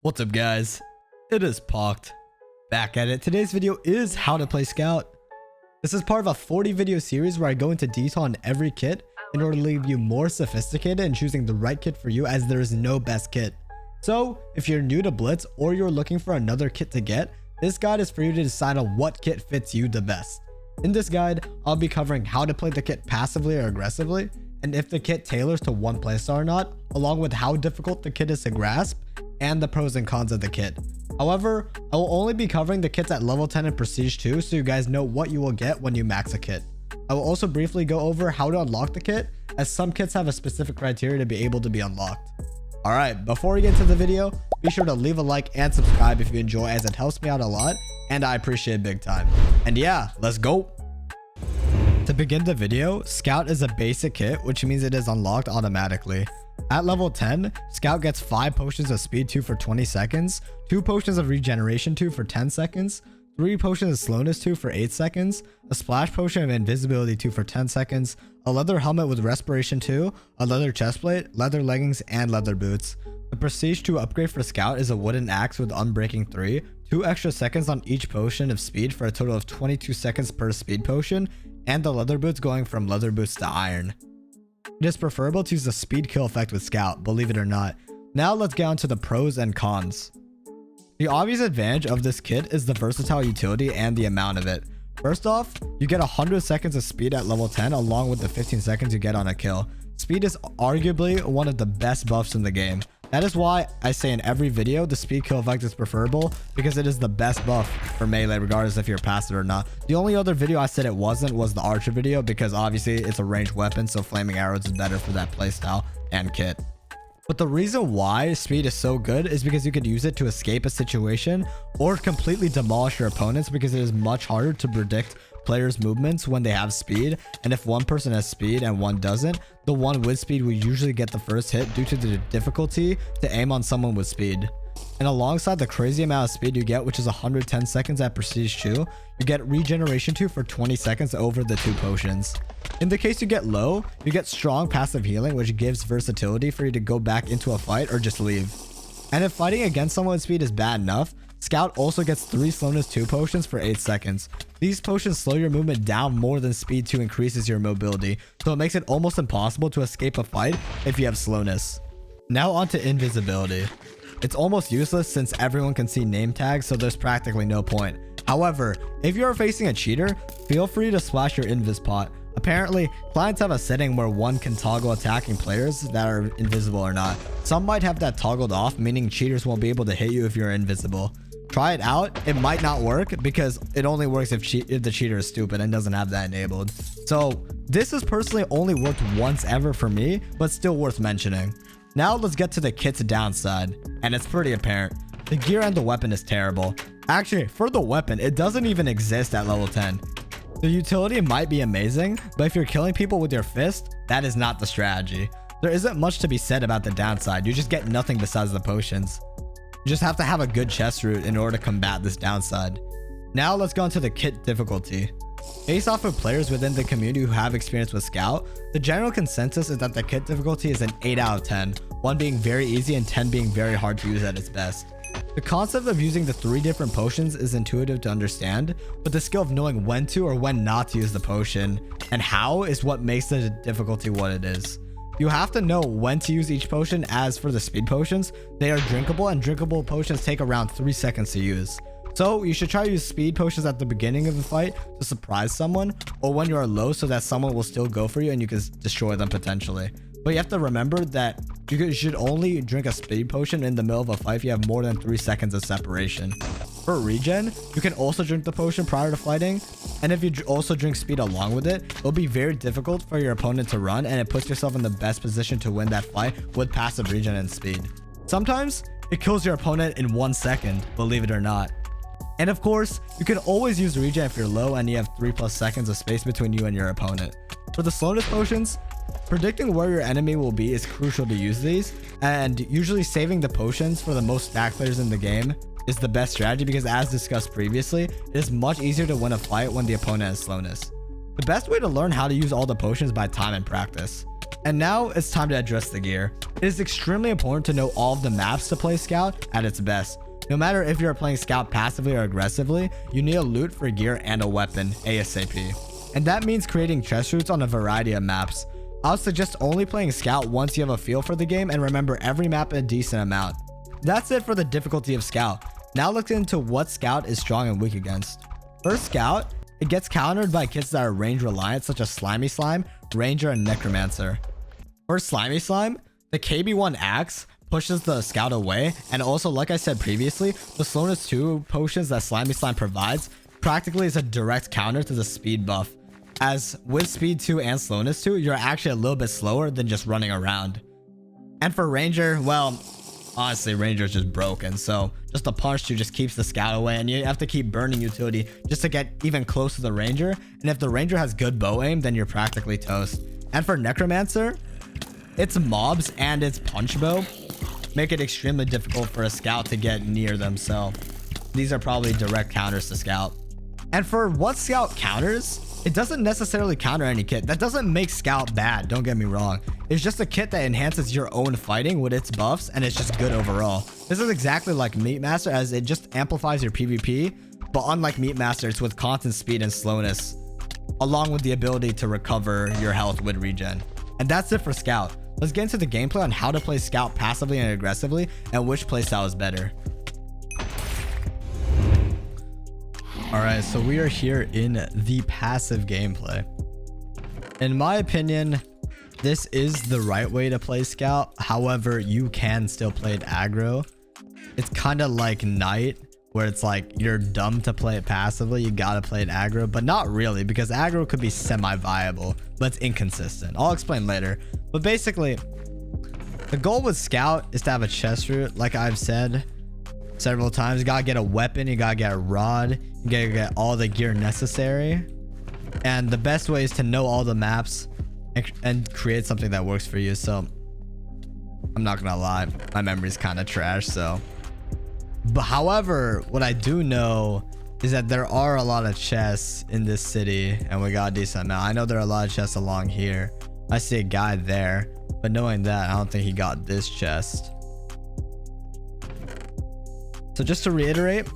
What's up guys, it is Puct, back at it. Today's video is how to play Scout. This is part of a 40 video series where I go into detail on every kit in order to leave you more sophisticated in choosing the right kit for you, as there is no best kit. So if you're new to Blitz or you're looking for another kit to get, this guide is for you to decide on what kit fits you the best. In this guide, I'll be covering how to play the kit passively or aggressively, and if the kit tailors to one playstyle or not, along with how difficult the kit is to grasp, and the pros and cons of the kit. However, I will only be covering the kits at level 10 and prestige 2, so you guys know what you will get when you max a kit. I will also briefly go over how to unlock the kit, as some kits have a specific criteria to be able to be unlocked. Alright, before we get into the video, be sure to leave a like and subscribe if you enjoy, as it helps me out a lot and I appreciate it big time. And yeah, let's go! To begin the video, Scout is a basic kit, which means it is unlocked automatically. At level 10, Scout gets 5 potions of speed 2 for 20 seconds, 2 potions of regeneration 2 for 10 seconds, 3 potions of slowness 2 for 8 seconds, a splash potion of invisibility 2 for 10 seconds, a leather helmet with respiration 2, a leather chestplate, leather leggings, and leather boots. The prestige 2 upgrade for Scout is a wooden axe with unbreaking 3, 2 extra seconds on each potion of speed for a total of 22 seconds per speed potion, and the leather boots going from leather boots to iron. It is preferable to use the speed kill effect with Scout, believe it or not. Now let's get on to the pros and cons. The obvious advantage of this kit is the versatile utility and the amount of it. First off, you get 100 seconds of speed at level 10 along with the 15 seconds you get on a kill. Speed is arguably one of the best buffs in the game. That is why I say in every video the speed kill effect is preferable, because it is the best buff for melee regardless if you're passive or not. The only other video I said it wasn't was the archer video, because obviously it's a ranged weapon, so flaming arrows is better for that playstyle and kit. But the reason why speed is so good is because you could use it to escape a situation or completely demolish your opponents, because it is much harder to predict players' movements when they have speed, and if one person has speed and one doesn't, the one with speed will usually get the first hit due to the difficulty to aim on someone with speed. And alongside the crazy amount of speed you get, which is 110 seconds at prestige 2, you get regeneration 2 for 20 seconds over the 2 potions. In the case you get low, you get strong passive healing, which gives versatility for you to go back into a fight or just leave. And if fighting against someone with speed is bad enough, Scout also gets 3 slowness 2 potions for 8 seconds. These potions slow your movement down more than speed 2 increases your mobility, so it makes it almost impossible to escape a fight if you have slowness. Now onto invisibility. It's almost useless since everyone can see name tags, so there's practically no point. However, if you are facing a cheater, feel free to splash your invis pot. Apparently, clients have a setting where one can toggle attacking players that are invisible or not. Some might have that toggled off, meaning cheaters won't be able to hit you if you're invisible. Try it out. It might not work because it only works if the cheater is stupid and doesn't have that enabled. So this has personally only worked once ever for me, but still worth mentioning. Now let's get to the kit's downside, and it's pretty apparent. The gear and the weapon is terrible. Actually, for the weapon, it doesn't even exist at level 10. The utility might be amazing, but if you're killing people with your fist, that is not the strategy. There isn't much to be said about the downside. You just get nothing besides the potions. You just have to have a good chest route in order to combat this downside. Now let's go into the kit difficulty. Based off of players within the community who have experience with Scout, the general consensus is that the kit difficulty is an 8 out of 10, 1 being very easy and 10 being very hard to use at its best. The concept of using the 3 different potions is intuitive to understand, but the skill of knowing when to or when not to use the potion and how is what makes the difficulty what it is. You have to know when to use each potion. As for the speed potions, they are drinkable, and drinkable potions take around 3 seconds to use. So you should try to use speed potions at the beginning of the fight to surprise someone, or when you are low so that someone will still go for you and you can destroy them potentially. But you have to remember that you should only drink a speed potion in the middle of a fight if you have more than 3 seconds of separation. For regen, you can also drink the potion prior to fighting, and if you also drink speed along with it, it'll be very difficult for your opponent to run, and it puts yourself in the best position to win that fight with passive regen and speed. Sometimes it kills your opponent in 1 second, believe it or not. And of course, you can always use regen if you're low and you have 3+ seconds of space between you and your opponent. For the slowness potions, predicting where your enemy will be is crucial to use these, and usually saving the potions for the most stacked players in the game is the best strategy, because as discussed previously, it is much easier to win a fight when the opponent has slowness. The best way to learn how to use all the potions is by time and practice. And now it's time to address the gear. It is extremely important to know all of the maps to play Scout at its best. No matter if you're playing Scout passively or aggressively, you need a loot for gear and a weapon ASAP. And that means creating chest routes on a variety of maps. I'll suggest only playing Scout once you have a feel for the game, and remember every map a decent amount. That's it for the difficulty of Scout. Now let's get into what Scout is strong and weak against. First, Scout, it gets countered by kits that are range reliant, such as Slimy Slime, Ranger, and Necromancer. For Slimy Slime, the KB1 axe pushes the Scout away, and also, like I said previously, the slowness 2 potions that Slimy Slime provides practically is a direct counter to the speed buff, as with speed 2 and slowness 2, you're actually a little bit slower than just running around. And for Ranger, well, honestly, Ranger is just broken, so just a punch 2 just keeps the Scout away, and you have to keep burning utility just to get even close to the Ranger, and if the Ranger has good bow aim, then you're practically toast. And for Necromancer, its mobs and its punch bow make it extremely difficult for a Scout to get near them, so these are probably direct counters to Scout. And for what Scout counters, it doesn't necessarily counter any kit. That doesn't make Scout bad, don't get me wrong. It's just a kit that enhances your own fighting with its buffs, and it's just good overall. This is exactly like Meat Master, as it just amplifies your PvP, but unlike Meat Master, it's with constant speed and slowness, along with the ability to recover your health with regen. And that's it for Scout. Let's get into the gameplay on how to play Scout passively and aggressively, and which playstyle is better. Alright, so we are here in the passive gameplay. In my opinion, this is the right way to play Scout. However, you can still play it aggro. It's kind of like Knight, where it's like you're dumb to play it passively. You gotta play it aggro, but not really, because aggro could be semi-viable, but it's inconsistent. I'll explain later. But basically, the goal with Scout is to have a chest route, like I've said several times. You gotta get a weapon, you gotta get a rod, you gotta get all the gear necessary. And the best way is to know all the maps and create something that works for you. So I'm not gonna lie, my memory's kind of trash, so. But however, what I do know is that there are a lot of chests in this city, and we got a decent amount. I know there are a lot of chests along here. I see a guy there, but knowing that, I don't think he got this chest. So just to reiterate,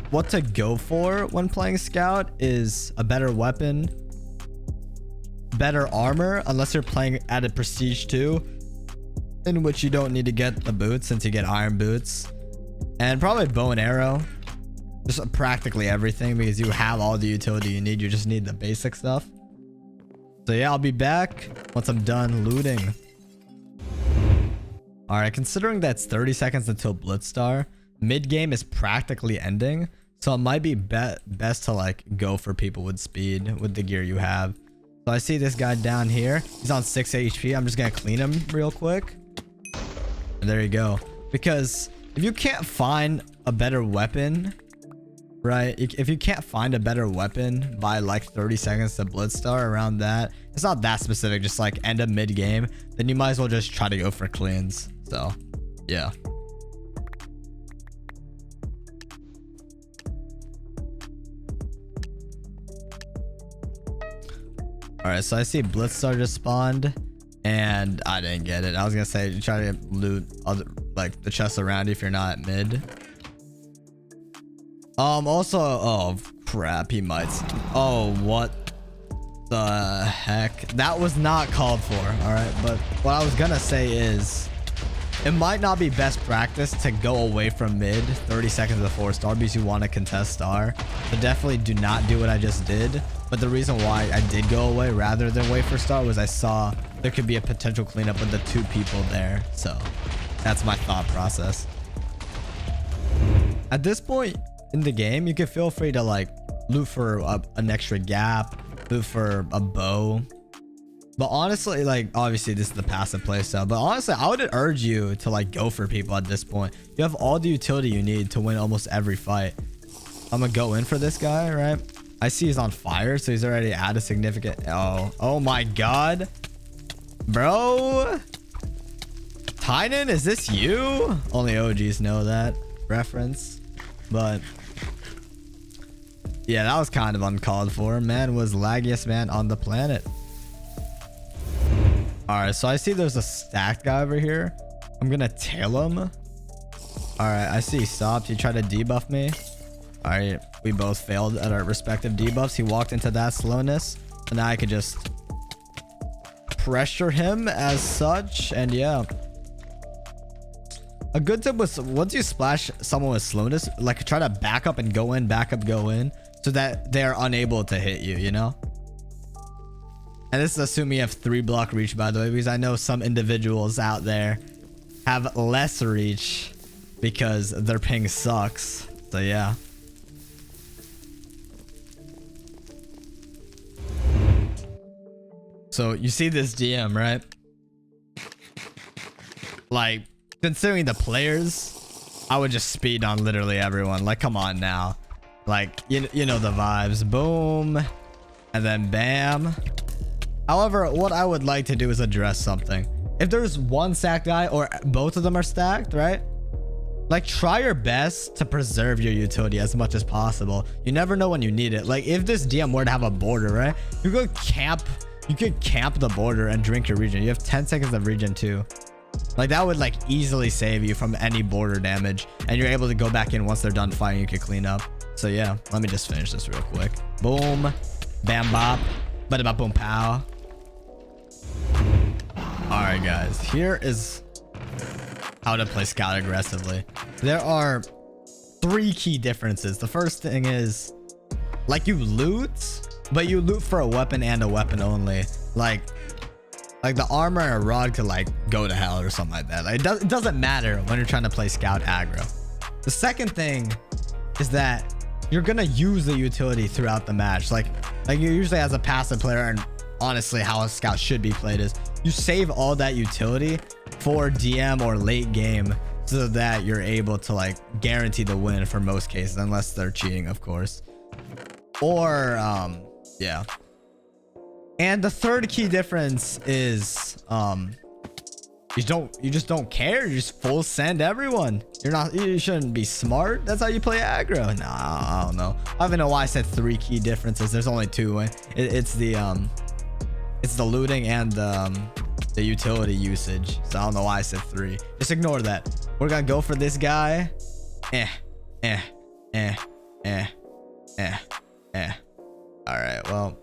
what to go for when playing Scout is a better weapon, better armor, unless you're playing at a prestige 2, in which you don't need to get the boots since you get iron boots, and probably bow and arrow, just practically everything, because you have all the utility you need. You just need the basic stuff. So yeah, I'll be back once I'm done looting. All right, considering that's 30 seconds until Blitz Star, mid game is practically ending, so it might be best to like go for people with speed with the gear you have. So I see this guy down here. He's on 6 HP. I'm just gonna clean him real quick. And there you go. Because if you can't find a better weapon, right? If you can't find a better weapon by like 30 seconds to Blitz Star, around that, it's not that specific, just like end of mid game, then you might as well just try to go for cleans. So yeah. All right, so I see Blitz Star just spawned, and I didn't get it. I was gonna say try to loot other, like the chests around you if you're not at mid. Also, oh crap, he might. Oh, what the heck? That was not called for. All right, but what I was gonna say is, it might not be best practice to go away from mid 30 seconds before Star because you want to contest Star. So definitely do not do what I just did. But the reason why I did go away rather than wait for Star was I saw there could be a potential cleanup with the 2 people there. So that's my thought process. At this point in the game, you can feel free to like loot for an extra gap, loot for a bow. But honestly, like obviously this is the passive play style, but honestly I would urge you to like go for people at this point. You have all the utility you need to win almost every fight. I'm gonna go in for this guy, right? I see he's on fire, so he's already at a significant. Oh my god, bro. Tynan, is this you? Only OGs know that reference, but yeah, that was kind of uncalled for. Man was laggiest man on the planet. All right, so I see there's a stacked guy over here. I'm gonna tail him. All right, I see he stopped. He tried to debuff me. All right, we both failed at our respective debuffs. He walked into that slowness, and now I could just pressure him as such. And yeah, a good tip was once you splash someone with slowness, like try to back up and go in, back up, go in, so that they're unable to hit you, you know? And this is assuming you have 3 block reach, by the way, because I know some individuals out there have less reach because their ping sucks. So yeah. So you see this DM, right? Like, considering the players, I would just speed on literally everyone. Like, come on now. Like, you know the vibes. Boom. And then bam. However, what I would like to do is address something. If there's one stacked guy or both of them are stacked, right? Like, try your best to preserve your utility as much as possible. You never know when you need it. Like, if this DM were to have a border, right? You could camp the border and drink your regen. You have 10 seconds of regen too. Like, that would like easily save you from any border damage, and you're able to go back in once they're done fighting. You can clean up. So yeah, let me just finish this real quick. Boom, bam, bop, bada bop, boom, pow. All right, guys, here is how to play Scout aggressively. There are 3 key differences. The first thing is, like, you loot, but you loot for a weapon and a weapon only. Like the armor and a rod could like go to hell or something like that. Like, it doesn't matter when you're trying to play Scout aggro. The second thing is that you're gonna use the utility throughout the match. Like you usually, as a passive player, and honestly how a Scout should be played, is you save all that utility for DM or late game, so that you're able to like guarantee the win for most cases, unless they're cheating, of course. Or yeah. And the third key difference is you just don't care. You just full send everyone. You shouldn't be smart. That's how you play aggro. Nah, I don't know. I don't even know why I said 3 key differences. There's only 2. It's the looting and the utility usage. So I don't know why I said 3. Just ignore that. We're gonna go for this guy. All right, well,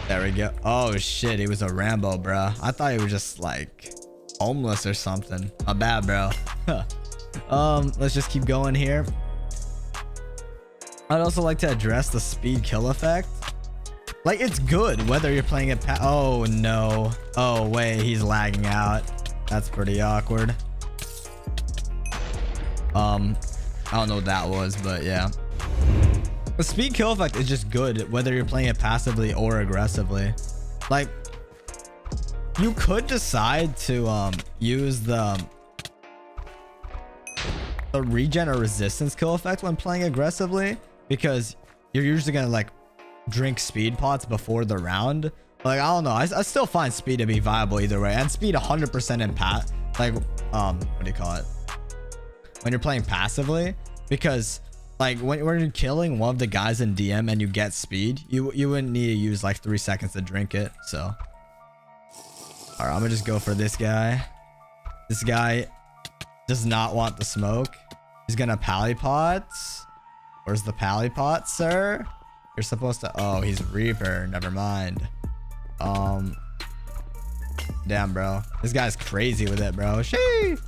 there we go. Oh shit, he was a Rambo, bro. I thought he was just like homeless or something. My bad, bro. Let's just keep going here. I'd also like to address the speed kill effect. Like, it's good whether you're playing it oh no. Oh wait, he's lagging out. That's pretty awkward. I don't know what that was, but yeah. The speed kill effect is just good whether you're playing it passively or aggressively. Like, you could decide to use the regen or resistance kill effect when playing aggressively, because you're usually gonna like drink speed pots before the round. Like, I don't know, I still find speed to be viable either way, and speed 100% in like what do you call it, when you're playing passively, because like when you're killing one of the guys in DM and you get speed, you wouldn't need to use like 3 seconds to drink it. So all right, I'm gonna just go for this guy. This guy does not want the smoke. He's gonna pally pot. Where's the pally pot, sir? You're supposed to, oh, he's Reaper, never mind. Damn, bro, this guy's crazy with it, bro. Sheesh.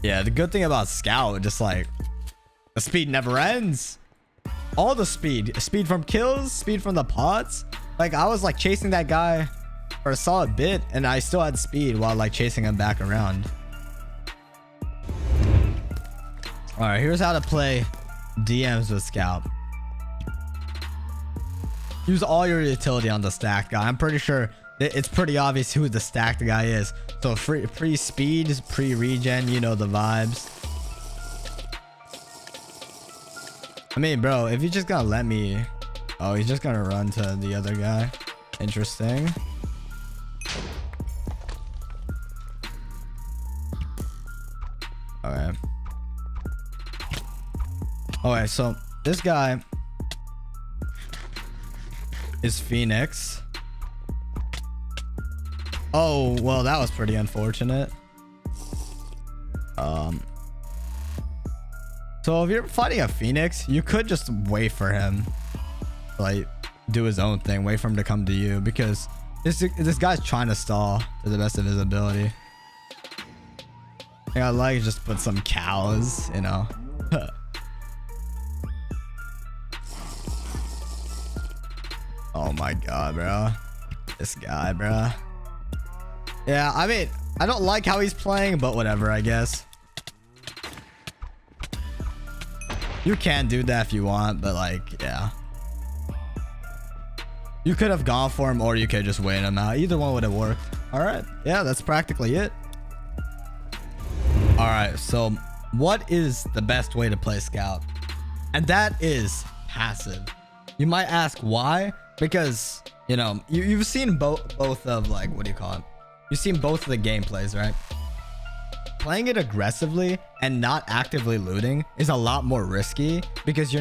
Yeah, the good thing about Scout, just like the speed never ends. All the speed from kills, speed from the pots. Like, I was like chasing that guy for a solid bit and I still had speed while like chasing him back around. All right, here's how to play DMs with Scout. Use all your utility on the stacked guy. I'm pretty sure it's pretty obvious who the stacked guy is. So free speed, pre-regen, you know the vibes. I mean, bro, if you're just gonna let me... Oh, he's just gonna run to the other guy. Interesting. Okay. Okay, so this guy is Phoenix. Oh, well, that was pretty unfortunate. So if you're fighting a Phoenix, you could just wait for him, like do his own thing, wait for him to come to you, because this guy's trying to stall to the best of his ability. I like just put some cows, you know. Oh my god, bro. This guy, bro. Yeah, I mean, I don't like how he's playing, but whatever, I guess. You can do that if you want, but like, yeah. You could have gone for him, or you could just wait him out. Either one would have worked. All right. Yeah, that's practically it. All right. So what is the best way to play Scout? And that is passive. You might ask why? Because, you know, you've seen both of, like, what do you call it? You've seen both of the gameplays, right? Playing it aggressively and not actively looting is a lot more risky, because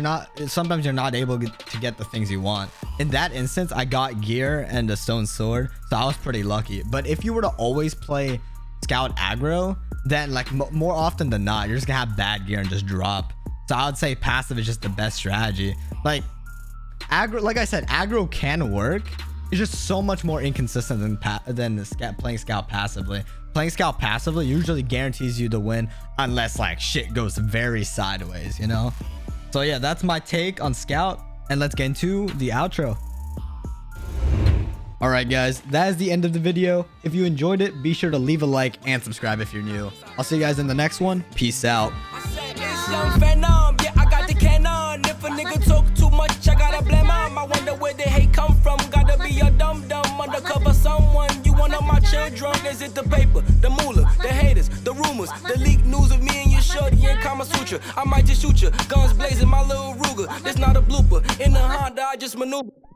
sometimes you're not able to get the things you want. In that instance, I got gear and a stone sword, so I was pretty lucky. But if you were to always play Scout aggro, then like more often than not, you're just gonna have bad gear and just drop. So I would say passive is just the best strategy. Like aggro, like I said, aggro can work. It's just so much more inconsistent than playing Scout passively. Playing Scout passively usually guarantees you the win, unless like shit goes very sideways, you know? So yeah, that's my take on Scout, and let's get into the outro. All right, guys, that is the end of the video. If you enjoyed it, be sure to leave a like and subscribe if you're new. I'll see you guys in the next one. Peace out. If a nigga talk too much, I gotta blame him. I wonder where the hate come from. Gotta be a dumb undercover someone. You one of my children? Is it the paper, the moolah, the haters, the rumors, the leaked news of me and your shorty in Kama Sutra? I might just shoot you, guns blazing, my little Ruger. It's not a blooper. In the Honda, I just maneuver.